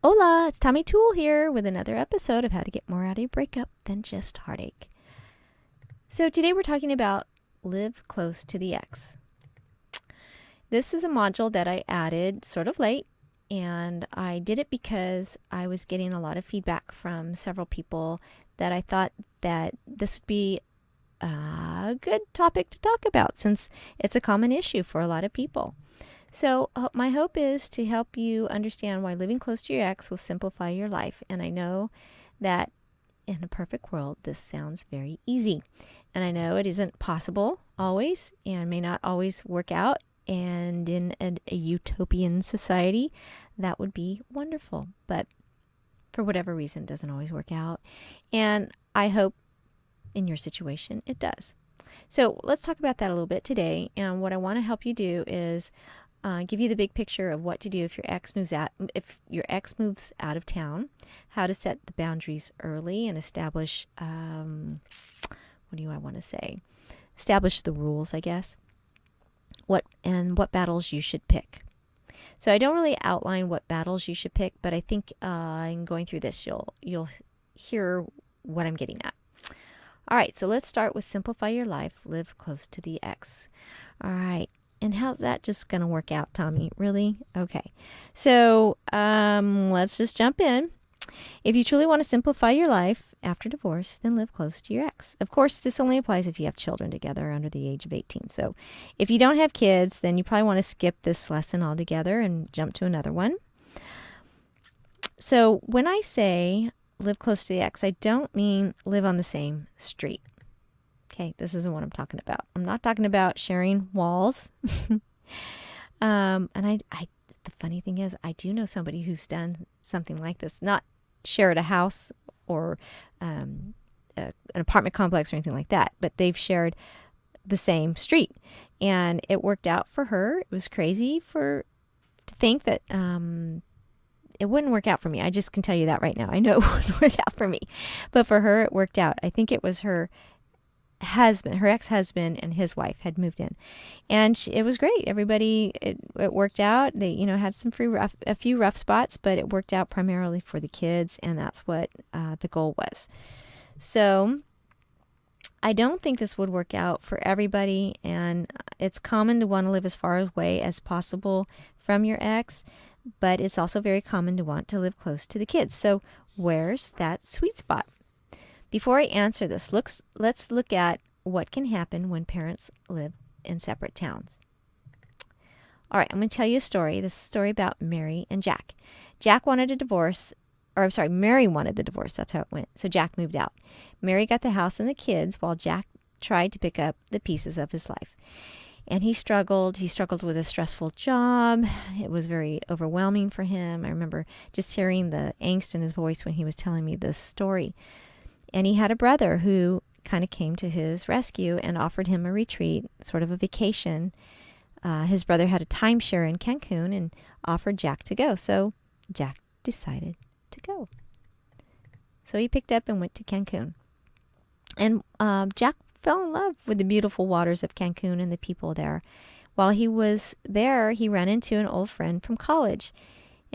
Hola, it's Tommy Toole here with another episode of How to Get More Out of Your Breakup Than Just Heartache. So today we're talking about live close to the ex. This is a module that I added sort of late, and I did it because I was getting a lot of feedback from several people that I thought that this would be a good topic to talk about since it's a common issue for a lot of people. So my hope is to help you understand why living close to your ex will simplify your life. And I know that in a perfect world, this sounds very easy. And I know it isn't possible always and may not always work out. And in a utopian society, that would be wonderful. But for whatever reason, it doesn't always work out. And I hope in your situation, it does. So let's talk about that a little bit today. And what I want to help you do is give you the big picture of what to do if your ex moves out of town, how to set the boundaries early and establish establish the rules, I guess. What battles you should pick. So I don't really outline what battles you should pick, but I think in going through this, you'll hear what I'm getting at. All right, so let's start with simplify your life, live close to the ex. All right. And how's that just going to work out, Tommy? Really? Okay. So let's just jump in. If you truly want to simplify your life after divorce, then live close to your ex. Of course, this only applies if you have children together under the age of 18. So if you don't have kids, then you probably want to skip this lesson altogether and jump to another one. So when I say live close to the ex, I don't mean live on the same street. Okay, this isn't what I'm talking about. I'm not talking about sharing walls. And the funny thing is, I do know somebody who's done something like this. Not shared a house or an apartment complex or anything like that, but they've shared the same street, and it worked out for her. It was crazy to think that it wouldn't work out for me. I just can tell you that right now. I know it wouldn't work out for me, but for her, it worked out. I think it was her ex-husband and his wife had moved in, and it was great. Everybody, it worked out. They, had a few rough spots, but it worked out primarily for the kids, and that's what the goal was. So I don't think this would work out for everybody, and it's common to want to live as far away as possible from your ex, but it's also very common to want to live close to the kids. So where's that sweet spot? Before I answer this, let's look at what can happen when parents live in separate towns. All right, I'm going to tell you a story. This is a story about Mary and Jack. Mary wanted the divorce. That's how it went. So Jack moved out. Mary got the house and the kids while Jack tried to pick up the pieces of his life. And he struggled. He struggled with a stressful job. It was very overwhelming for him. I remember just hearing the angst in his voice when he was telling me this story. And he had a brother who kind of came to his rescue and offered him a retreat, sort of a vacation. His brother had a timeshare in Cancun and offered Jack to go. So Jack decided to go. So he picked up and went to Cancun. And Jack fell in love with the beautiful waters of Cancun and the people there. While he was there, he ran into an old friend from college.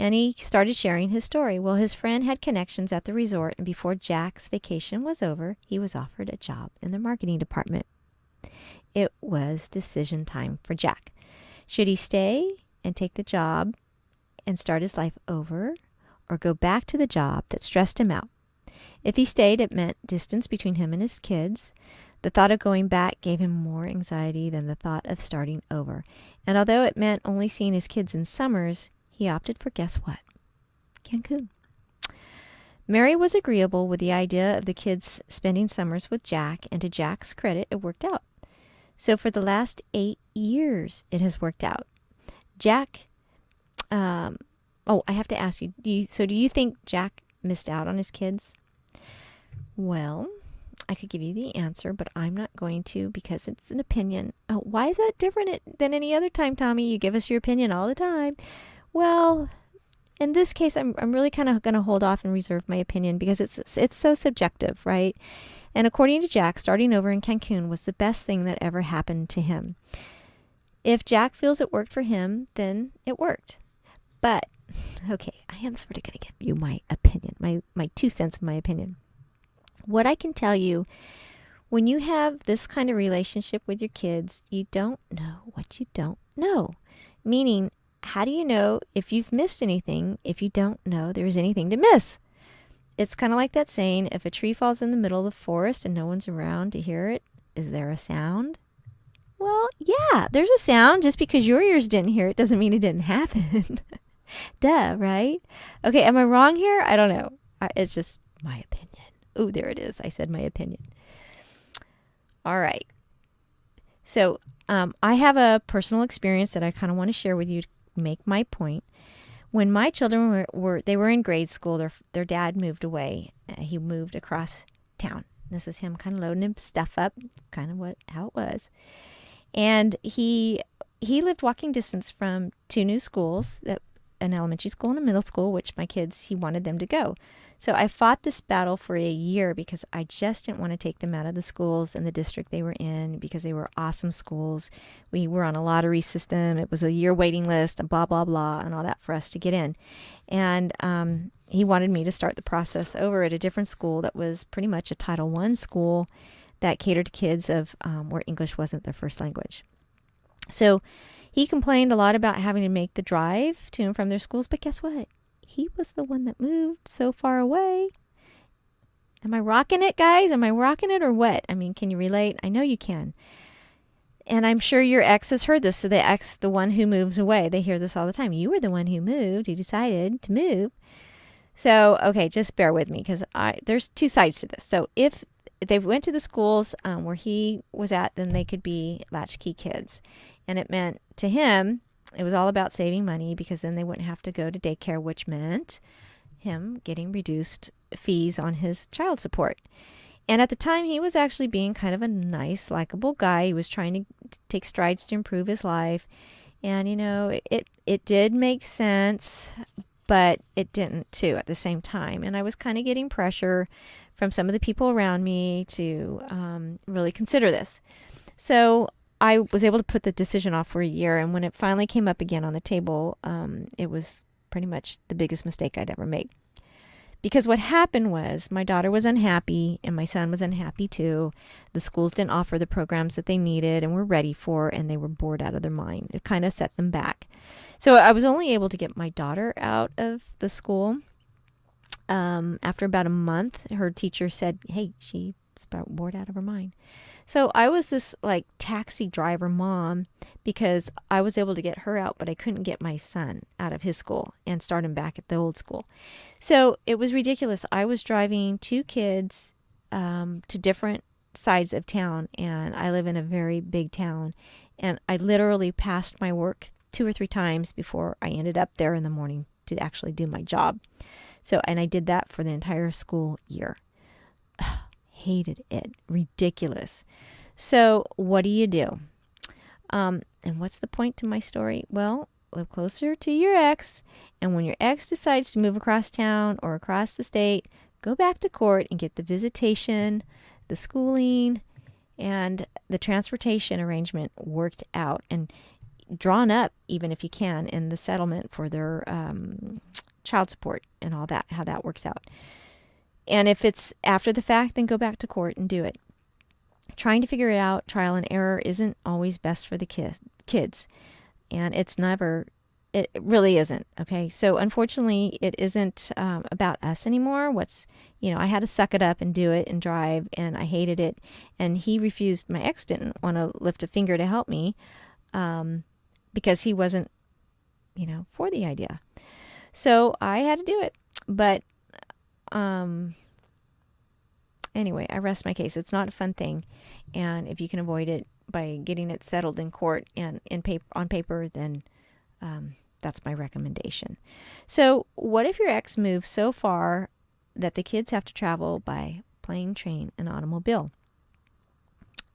And he started sharing his story. Well, his friend had connections at the resort, and before Jack's vacation was over, he was offered a job in the marketing department. It was decision time for Jack. Should he stay and take the job and start his life over, or go back to the job that stressed him out? If he stayed, it meant distance between him and his kids. The thought of going back gave him more anxiety than the thought of starting over. And although it meant only seeing his kids in summers, he opted for, guess what? Cancun. Mary was agreeable with the idea of the kids spending summers with Jack, and to Jack's credit, it worked out. So for the last 8 years, it has worked out. Jack, I have to ask you, do you think Jack missed out on his kids? Well, I could give you the answer, but I'm not going to because it's an opinion. Oh, why is that different than any other time, Tommy? You give us your opinion all the time. Well, in this case, I'm really kind of going to hold off and reserve my opinion because it's so subjective, right? And according to Jack, starting over in Cancun was the best thing that ever happened to him. If Jack feels it worked for him, then it worked. But Okay, I am sort of going to give you my opinion, my 2 cents of my opinion. What I can tell you, when you have this kind of relationship with your kids, you don't know what you don't know. Meaning, how do you know if you've missed anything if you don't know there's anything to miss? It's kind of like that saying, if a tree falls in the middle of the forest and no one's around to hear it, is there a sound? Well, yeah, there's a sound. Just because your ears didn't hear it doesn't mean it didn't happen. Duh, right? Okay, am I wrong here? I don't know. It's just my opinion. Oh, there it is. I said my opinion. All right. So I have a personal experience that I kind of want to share with you to make my point. When my children were in grade school, their dad moved away. He moved across town. This is him kind of loading his stuff up, kind of how it was. And he lived walking distance from 2 new schools, an elementary school and a middle school, which my kids, he wanted them to go. So I fought this battle for a year because I just didn't want to take them out of the schools and the district they were in because they were awesome schools. We were on a lottery system. It was a year waiting list and blah, blah, blah, and all that for us to get in. And he wanted me to start the process over at a different school that was pretty much a Title I school that catered to kids of where English wasn't their first language. So he complained a lot about having to make the drive to and from their schools, but guess what? He was the one that moved so far away. Am I rocking it, guys? Am I rocking it or what? I mean, can you relate? I know you can. And I'm sure your ex has heard this. So the one who moves away, they hear this all the time. You were the one who moved. You decided to move. So, okay, just bear with me because there's 2 sides to this. So if they went to the schools where he was at, then they could be latchkey kids. And it meant to him, it was all about saving money because then they wouldn't have to go to daycare, which meant him getting reduced fees on his child support. And at the time, he was actually being kind of a nice, likable guy. He was trying to take strides to improve his life. And, it did make sense, but it didn't too at the same time. And I was kind of getting pressure from some of the people around me to really consider this. So I was able to put the decision off for a year. And when it finally came up again on the table, it was pretty much the biggest mistake I'd ever made. Because what happened was my daughter was unhappy and my son was unhappy too. The schools didn't offer the programs that they needed and were ready for, and they were bored out of their mind. It kind of set them back. So I was only able to get my daughter out of the school. After about a month, her teacher said, hey, she's about bored out of her mind. So I was this like taxi driver mom because I was able to get her out, but I couldn't get my son out of his school and start him back at the old school. So it was ridiculous. I was driving 2 kids to different sides of town, and I live in a very big town, and I literally passed my work 2 or 3 times before I ended up there in the morning to actually do my job. So, and I did that for the entire school year. Hated it. Ridiculous. So what do you do? And what's the point to my story? Well, live closer to your ex. And when your ex decides to move across town or across the state, go back to court and get the visitation, the schooling, and the transportation arrangement worked out and drawn up, even if you can, in the settlement for their child support and all that, how that works out. And if it's after the fact, then go back to court and do it. Trying to figure it out, trial and error, isn't always best for the kids. And it really isn't. Okay. So unfortunately, it isn't about us anymore. I had to suck it up and do it and drive, and I hated it. And he refused. My ex didn't want to lift a finger to help me because he wasn't, for the idea. So I had to do it. But anyway, I rest my case. It's not a fun thing. And if you can avoid it by getting it settled in court and on paper, then that's my recommendation. So what if your ex moves so far that the kids have to travel by plane, train, and automobile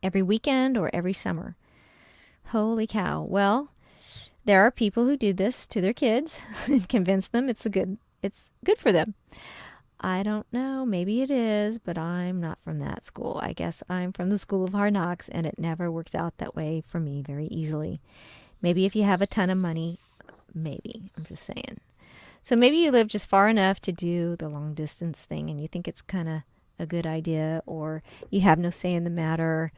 every weekend or every summer? Holy cow. Well, there are people who do this to their kids and convince them it's good for them. I don't know. Maybe it is, but I'm not from that school. I guess I'm from the school of hard knocks, and it never works out that way for me very easily. Maybe if you have a ton of money, maybe. I'm just saying. So maybe you live just far enough to do the long distance thing and you think it's kind of a good idea, or you have no say in the matter.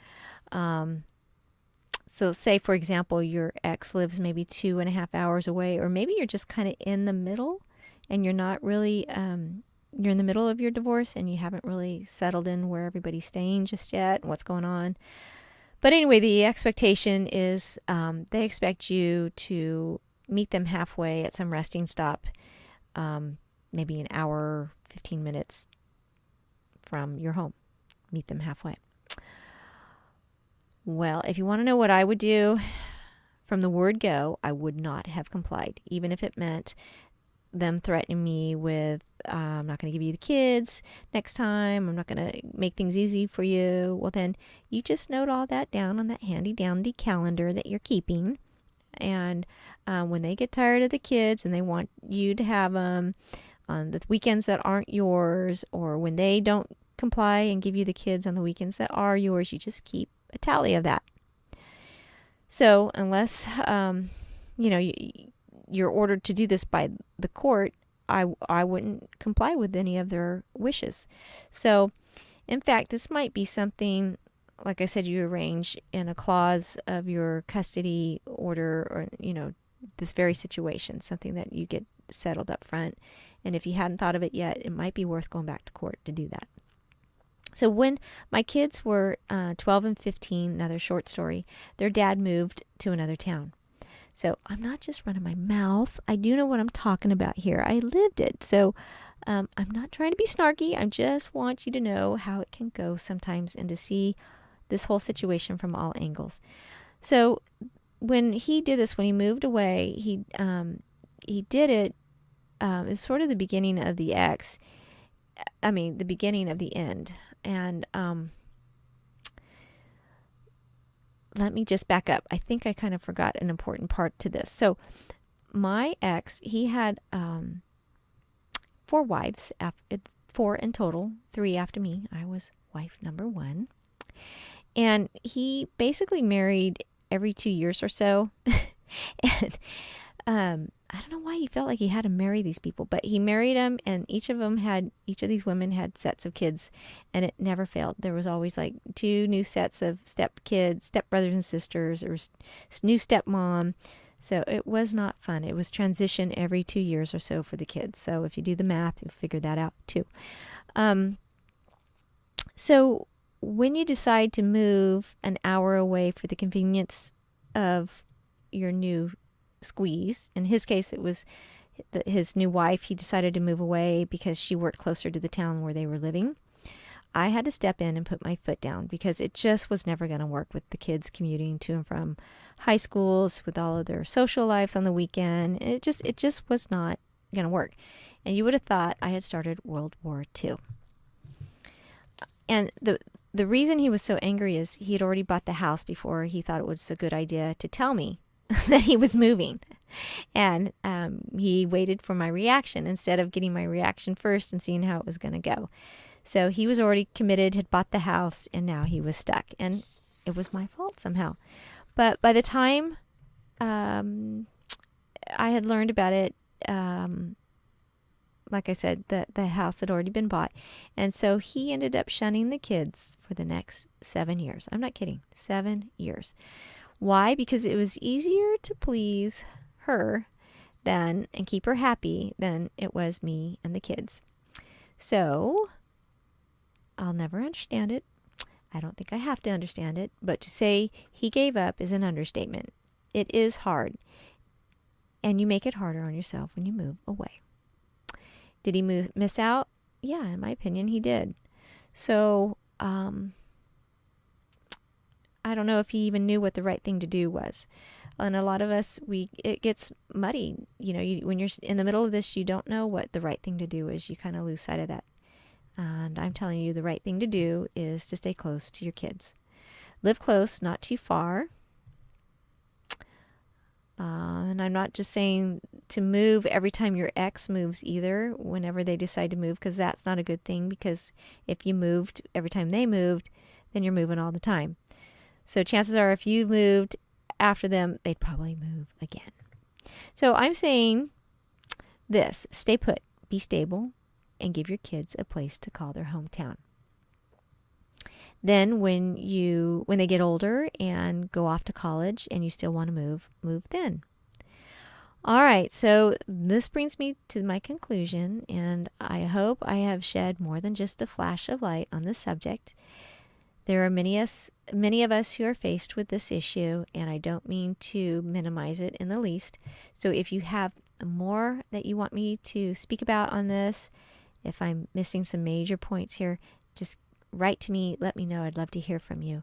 So say, for example, your ex lives maybe 2.5 hours away, or maybe you're just kind of in the middle and you're not really, you're in the middle of your divorce and you haven't really settled in where everybody's staying just yet and what's going on. But anyway, the expectation is they expect you to meet them halfway at some resting stop, maybe an hour, 15 minutes from your home. Meet them halfway. Well, if you want to know what I would do, from the word go, I would not have complied, even if it meant them threatening me with, I'm not going to give you the kids next time. I'm not going to make things easy for you. Well, then you just note all that down on that handy dandy calendar that you're keeping. And when they get tired of the kids and they want you to have them on the weekends that aren't yours, or when they don't comply and give you the kids on the weekends that are yours, you just keep a tally of that. So unless, you're ordered to do this by the court, I wouldn't comply with any of their wishes. So, in fact, this might be something, like I said, you arrange in a clause of your custody order, or, this very situation, something that you get settled up front. And if you hadn't thought of it yet, it might be worth going back to court to do that. So when my kids were 12 and 15, another short story, their dad moved to another town. So I'm not just running my mouth. I do know what I'm talking about here. I lived it. So I'm not trying to be snarky. I just want you to know how it can go sometimes and to see this whole situation from all angles. So when he did this, when he moved away, he did it. It was sort of the beginning of the the beginning of the end. And let me just back up. I think I kind of forgot an important part to this. So my ex, he had 4 wives, 4 in total, 3 after me. I was wife number 1. And he basically married every 2 years or so. And I don't know why he felt like he had to marry these people, but he married them, and each of these women had sets of kids, and it never failed. There was always like 2 new sets of step kids, step brothers and sisters, or new stepmom. So it was not fun. It was transition every 2 years or so for the kids. So if you do the math, you'll figure that out too. So when you decide to move an hour away for the convenience of your new squeeze, in his case it was his new wife, he decided to move away because she worked closer to the town where they were living. I had to step in and put my foot down because it just was never going to work with the kids commuting to and from high schools with all of their social lives on the weekend. It just was not going to work. And you would have thought I had started World War II. And the reason he was so angry is he had already bought the house before he thought it was a good idea to tell me that he was moving. And he waited for my reaction instead of getting my reaction first and seeing how it was going to go. So he was already committed, had bought the house, and now he was stuck. And it was my fault somehow. But by the time I had learned about it, like I said, the house had already been bought. And so he ended up shunning the kids for the next 7 years. I'm not kidding. 7 years. Why? Because it was easier to please her and keep her happy than it was me and the kids. So I'll never understand it. I don't think I have to understand it. But to say he gave up is an understatement. It is hard. And you make it harder on yourself when you move away. Did he miss out? Yeah, in my opinion, he did. So, I don't know if he even knew what the right thing to do was. And a lot of us, it gets muddy. When you're in the middle of this, you don't know what the right thing to do is. You kind of lose sight of that. And I'm telling you, the right thing to do is to stay close to your kids. Live close, not too far. And I'm not just saying to move every time your ex moves either, whenever they decide to move, because that's not a good thing. Because if you moved every time they moved, then you're moving all the time. So chances are if you moved after them, they'd probably move again. So I'm saying this: stay put, be stable, and give your kids a place to call their hometown. Then when they get older and go off to college and you still want to move then. All right, so this brings me to my conclusion, and I hope I have shed more than just a flash of light on this subject. There are many of us who are faced with this issue, and I don't mean to minimize it in the least. So if you have more that you want me to speak about on this, if I'm missing some major points here, just write to me, let me know. I'd love to hear from you.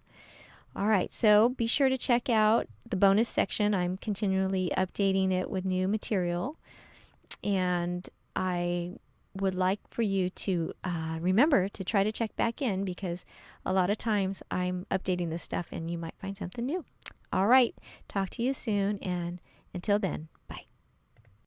All right, so be sure to check out the bonus section. I'm continually updating it with new material, and I would like for you to remember to try to check back in, because a lot of times I'm updating this stuff and you might find something new. All right, talk to you soon, and until then,